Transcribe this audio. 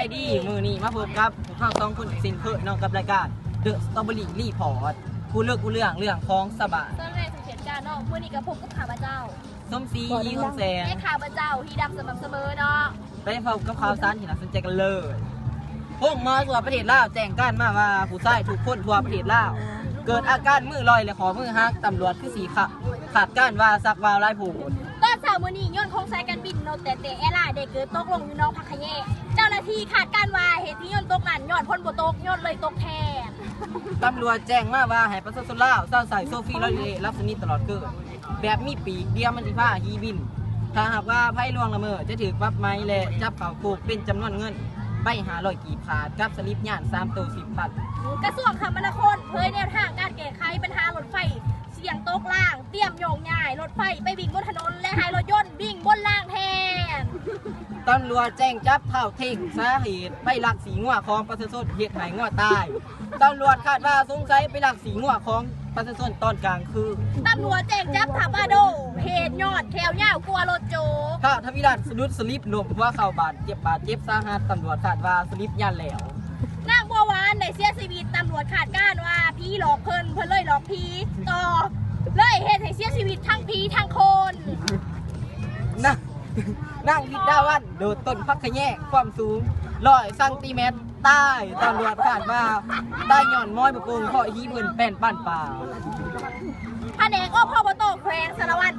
ายดีมือนี้มาพบกับพวกเรา2คนสินเพื่อนองกับรายการเดอะสตรอเบอรี่รีพอร์ตผู้เลือกผู้เรื่องของสบาย ต้นแรกสุดเขียนการเนาะมื่อนี้กับผมกับข้าพเจ้า ส้มซียีคำแสง ให้ข้าพเจ้าที่ดังสม่ำเสมอเนาะ ไปพบกับข่าวสารที่น่าสนใจกันเลยพวกมาทั่วประเทศลาวแจ้งการมาว่าผู้ชายถูกคนทั่วประเทศลาวเกิดอาการมือลอยและขอมือฮักตำรวจคือสีขาดการว่าซักวาวลายผูด ตอนเช้ามื่อนี้ย้อนคงใช้การบินเนาะแต่แอร์ไลน์ได้เกิดตกลงอยู่น้องพักขะแยะเจ้าหน้าที่ขาดการว่าเหตุที่ย้อนตกนั้นย้อนพ้นบ่ตกย้อนเลยตกแทน ตำรวจแจ้งมาว่าให้ประชาชนลาวเศร้าใส่โซฟีลอยเลรับสนิทตลอดเกิดแบบมีปีกเดียวมันสิผ้าฮีบิน ถ้าหากว่าไพ่ลวงละเมอจะถือปรับไม้และจับเขาคุกเป็นจำนวนเงินใบ500กีบขาดกับสลิปย่าน3ตัว10 บาท กระทรวงคมนาคมเผยแนวทางการแก้ไขปัญหารถไฟเสี่ยงตกล่างเตรียมโยงย้ายรถไฟไปวิ่งบนถนนและให้รถยนต์วิ่งบนล่างแทน ตำรวจแจ้งจับเท่าเท่งสาเหตุไปลักสีงัวของประชาชนเหตุหายงัวตายตำรวจคาดว่าสงสัยไปลักสีงัวของประชาชนตอนกลางคือ ตำรวจแจ้งจับทาบาโดเหตุยอดแถวยาวกลัวรถโจก ข้าทวิรัตสลุดสลิปหลบว่าเข้าบาดเจ็บสาหัสตำรวจคาดว่าสลิปย่านแล้ว นางบัววานได้เสียชีวิตตำรวจขาดการว่าผีหลอกเพิ่นเลยหลอกผีต่อเลยเหตุให้เสียชีวิตทั้งผีทั้งคน นะนั่งวิดดาวันโดดต้นพักขะแยกความสูง100 ซนใต้ตำรวจคาดว่าใต้หย่อนม้อยบะโกงเพราะฮีเพิ่นแป้นปั้นป่า แผนกอพบตแขวงสารวัตร